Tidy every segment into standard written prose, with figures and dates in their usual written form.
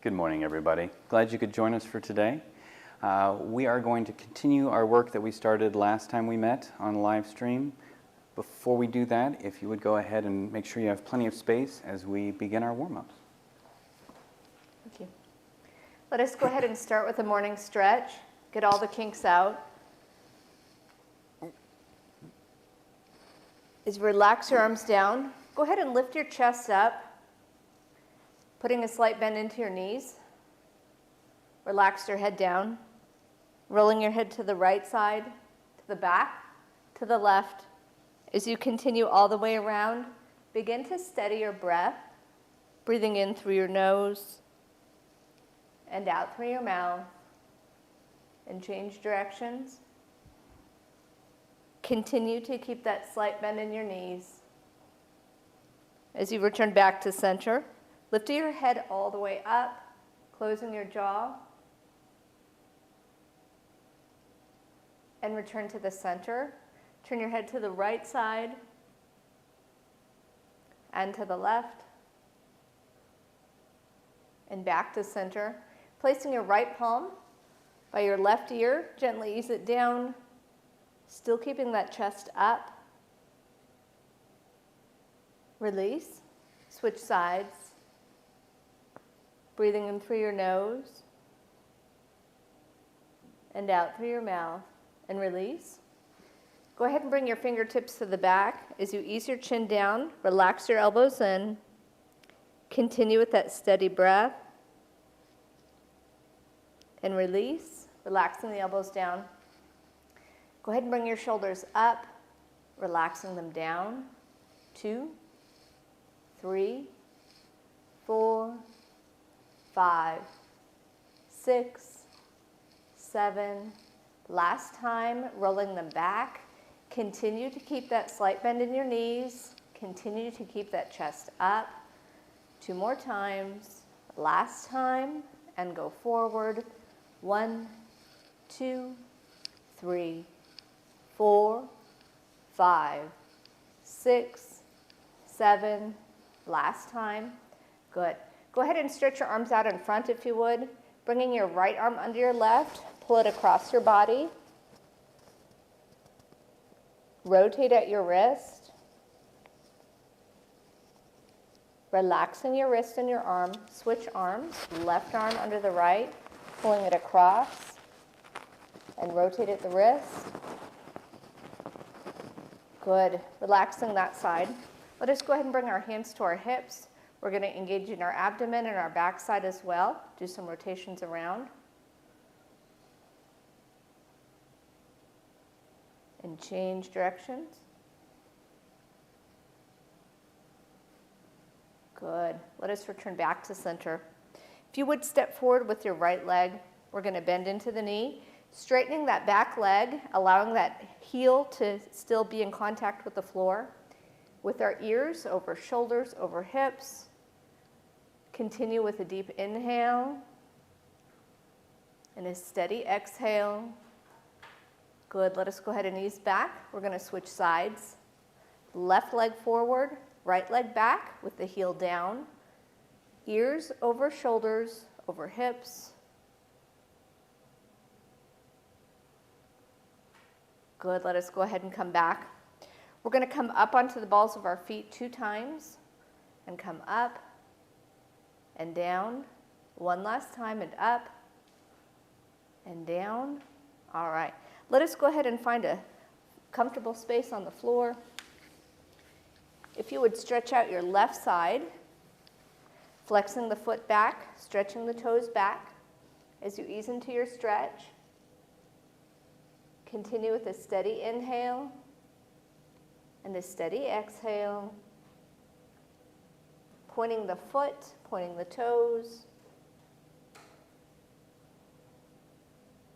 Good morning, everybody. Glad you could join us for today. We are going to continue our work that we started last time we met on live stream. Before we do that, if you would go ahead and make sure you have plenty of space as we begin our warm-ups. Thank you. Let us go ahead and start with a morning stretch. Get all the kinks out. As you relax your arms down, go ahead and lift your chest up, putting a slight bend into your knees. Relax your head down, rolling your head to the right side, to the back, to the left. As you continue all the way around, begin to steady your breath, breathing in through your nose and out through your mouth, and change directions. Continue to keep that slight bend in your knees. As you return back to center, lift your head all the way up, closing your jaw, and return to the center. Turn your head to the right side and to the left, and back to center. Placing your right palm by your left ear, gently ease it down, still keeping that chest up. Release, switch sides. Breathing in through your nose and out through your mouth, and release. Go ahead and bring your fingertips to the back. As you ease your chin down, relax your elbows in. Continue with that steady breath. And release, relaxing the elbows down. Go ahead and bring your shoulders up, relaxing them down. 2, 3, 4, 5, 6, 7. Last time, rolling them back. Continue to keep that slight bend in your knees. Continue to keep that chest up. 2 more times. Last time, and go forward. 1, 2, 3, 4, 5, 6, 7. Last time. Good. Go ahead and stretch your arms out in front if you would. Bringing your right arm under your left, pull it across your body. Rotate at your wrist. Relaxing your wrist and your arm. Switch arms, left arm under the right, pulling it across, and rotate at the wrist. Good. Relaxing that side. Let us go ahead and bring our hands to our hips. We're going to engage in our abdomen and our backside as well. Do some rotations around. And change directions. Good. Let us return back to center. If you would step forward with your right leg, we're going to bend into the knee, straightening that back leg, allowing that heel to still be in contact with the floor. With our ears over shoulders, over hips. Continue with a deep inhale and a steady exhale. Good. Let us go ahead and ease back. We're going to switch sides. Left leg forward, right leg back with the heel down. Ears over shoulders, over hips. Good. Let us go ahead and come back. We're going to come up onto the balls of our feet 2 times and come up and down. 1 last time, and up and down. All right. Let us go ahead and find a comfortable space on the floor. If you would stretch out your left side, flexing the foot back, stretching the toes back. As you ease into your stretch, continue with a steady inhale and a steady exhale. Pointing the foot, pointing the toes.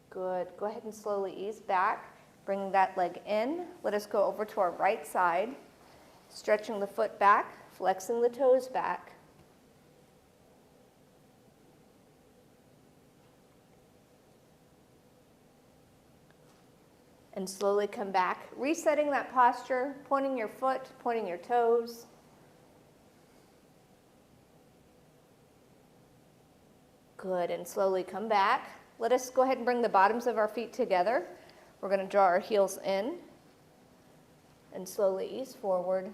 Good. Go ahead and slowly ease back. Bring that leg in. Let us go over to our right side. Stretching the foot back, flexing the toes back. And slowly come back, resetting that posture, pointing your foot, pointing your toes. Good, and slowly come back. Let us go ahead and bring the bottoms of our feet together. We're going to draw our heels in and slowly ease forward.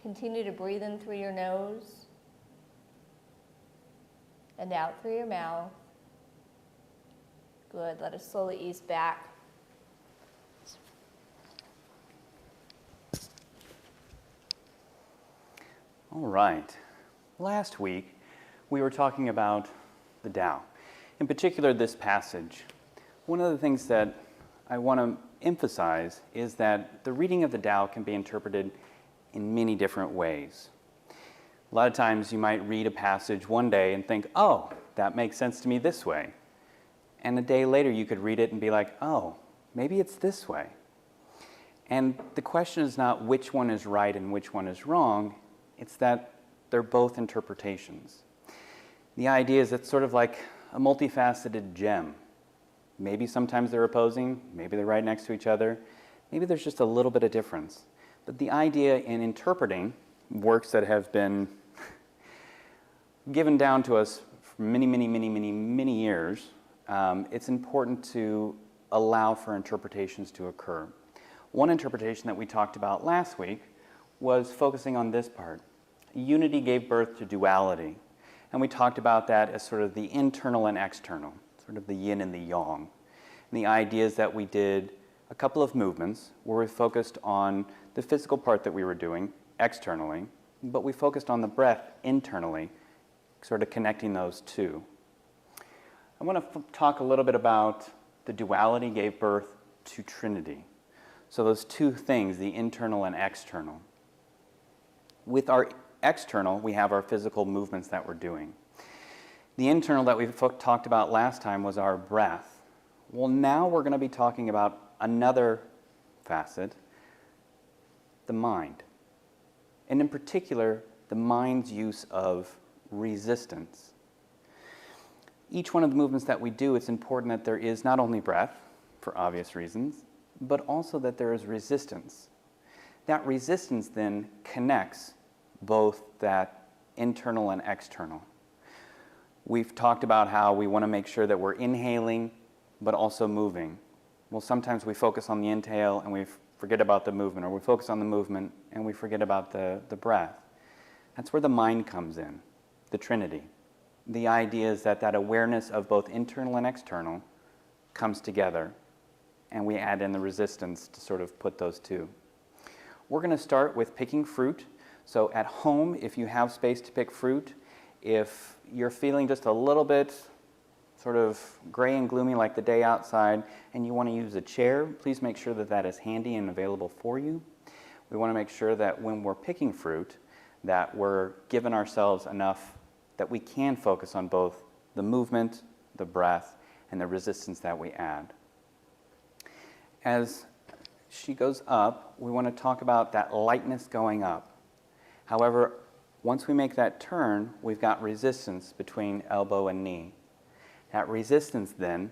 Continue to breathe in through your nose and out through your mouth. Good, let us slowly ease back. All right. Last week, we were talking about the Tao. In particular, this passage. One of the things that I want to emphasize is that the reading of the Tao can be interpreted in many different ways. A lot of times you might read a passage one day and think, oh, that makes sense to me this way. And a day later you could read it and be like, oh, maybe it's this way. And the question is not which one is right and which one is wrong, it's that they're both interpretations. The idea is it's sort of like a multifaceted gem. Maybe sometimes they're opposing, maybe they're right next to each other, maybe there's just a little bit of difference. But the idea in interpreting works that have been given down to us for many years, it's important to allow for interpretations to occur. One interpretation that we talked about last week was focusing on this part. Unity gave birth to duality. And we talked about that as sort of the internal and external, sort of the yin and the yang. And the idea is that we did a couple of movements where we focused on the physical part that we were doing externally, but we focused on the breath internally, sort of connecting those two. I want to talk a little bit about the duality gave birth to Trinity. So those two things, the internal and external. With our external, we have our physical movements that we're doing. The internal that we talked about last time was our breath. Well, now we're going to be talking about another facet, the mind. And in particular, the mind's use of resistance. Each one of the movements that we do, it's important that there is not only breath, for obvious reasons, but also that there is resistance. That resistance then connects both that internal and external. We've talked about how we want to make sure that we're inhaling, but also moving. Well, sometimes we focus on the inhale and we forget about the movement, or we focus on the movement and we forget about the breath. That's where the mind comes in, the Trinity. The idea is that awareness of both internal and external comes together, and we add in the resistance to sort of put those two. We're going to start with picking fruit. So at home, if you have space to pick fruit, if you're feeling just a little bit sort of gray and gloomy like the day outside, and you want to use a chair, please make sure that that is handy and available for you. We want to make sure that when we're picking fruit, that we're giving ourselves enough that we can focus on both the movement, the breath, and the resistance that we add. As she goes up, we want to talk about that lightness going up. However, once we make that turn, we've got resistance between elbow and knee. That resistance then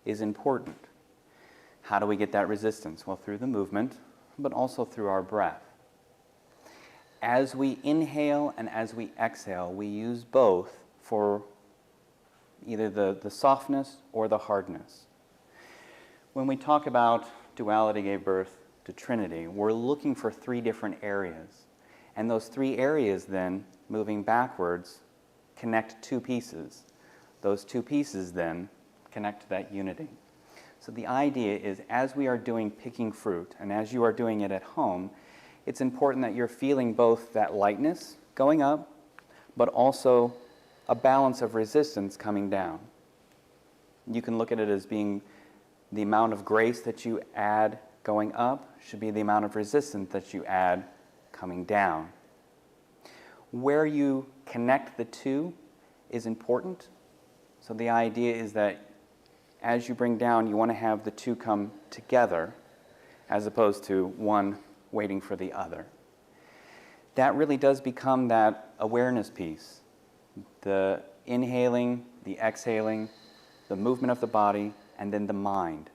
is important. How do we get that resistance? Well, through the movement, but also through our breath. As we inhale and as we exhale, we use both for either the softness or the hardness. When we talk about duality gave birth to Trinity, we're looking for three different areas. And those three areas then, moving backwards, connect two pieces. Those two pieces then connect to that unity. So the idea is, as we are doing picking fruit, and as you are doing it at home, it's important that you're feeling both that lightness going up, but also a balance of resistance coming down. You can look at it as being the amount of grace that you add going up should be the amount of resistance that you add coming down. Where you connect the two is important. So the idea is that as you bring down, you want to have the two come together as opposed to one waiting for the other. That really does become that awareness piece. The inhaling, the exhaling, the movement of the body, and then the mind.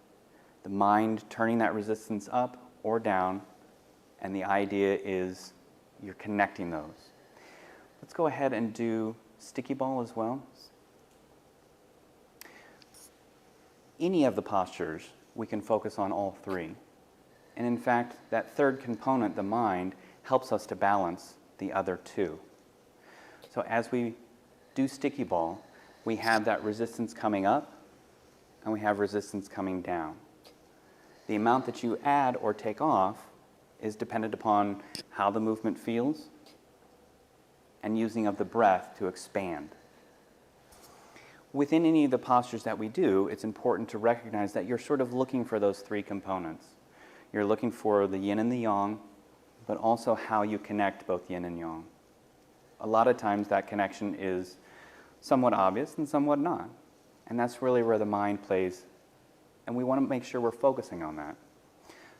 The mind turning that resistance up or down, and the idea is you're connecting those. Let's go ahead and do sticky ball as well. any of the postures, we can focus on all three. And in fact, that third component, the mind, helps us to balance the other two. So as we do sticky ball, we have that resistance coming up and we have resistance coming down. The amount that you add or take off is dependent upon how the movement feels and using of the breath to expand. Within any of the postures that we do, it's important to recognize that you're sort of looking for those three components. You're looking for the yin and the yang, but also how you connect both yin and yang. A lot of times that connection is somewhat obvious and somewhat not. And that's really where the mind plays. And we want to make sure we're focusing on that.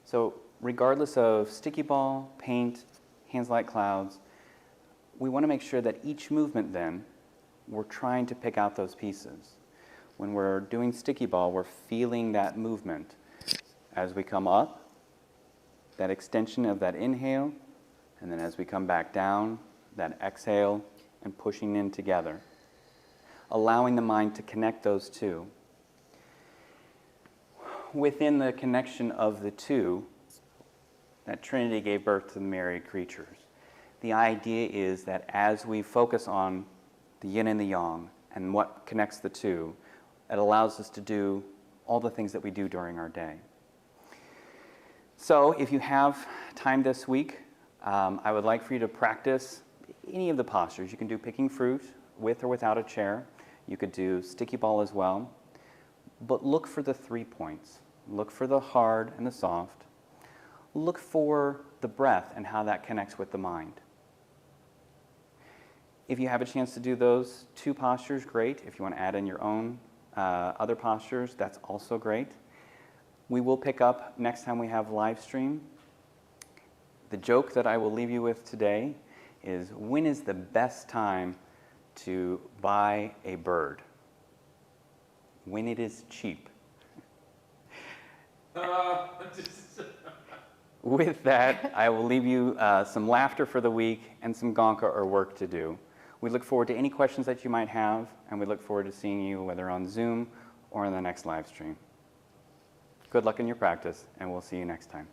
So regardless of sticky ball, paint, hands like clouds, we want to make sure that each movement then, we're trying to pick out those pieces. When we're doing sticky ball, we're feeling that movement. As we come up, that extension of that inhale, and then as we come back down, that exhale and pushing in together, allowing the mind to connect those two. Within the connection of the two, that Trinity gave birth to the myriad creatures. The idea is that as we focus on the yin and the yang and what connects the two, it allows us to do all the things that we do during our day. So if you have time this week, I would like for you to practice any of the postures. You can do picking fruit with or without a chair. You could do sticky ball as well. But look for the 3 points. Look for the hard and the soft. Look for the breath and how that connects with the mind. If you have a chance to do those 2 postures, great. If you want to add in your own other postures, that's also great. We will pick up next time we have live stream. The joke that I will leave you with today is, when is the best time to buy a bird? When it is cheap. With that, I will leave you some laughter for the week and some gonka or work to do. We look forward to any questions that you might have, and we look forward to seeing you whether on Zoom or in the next live stream. Good luck in your practice, and we'll see you next time.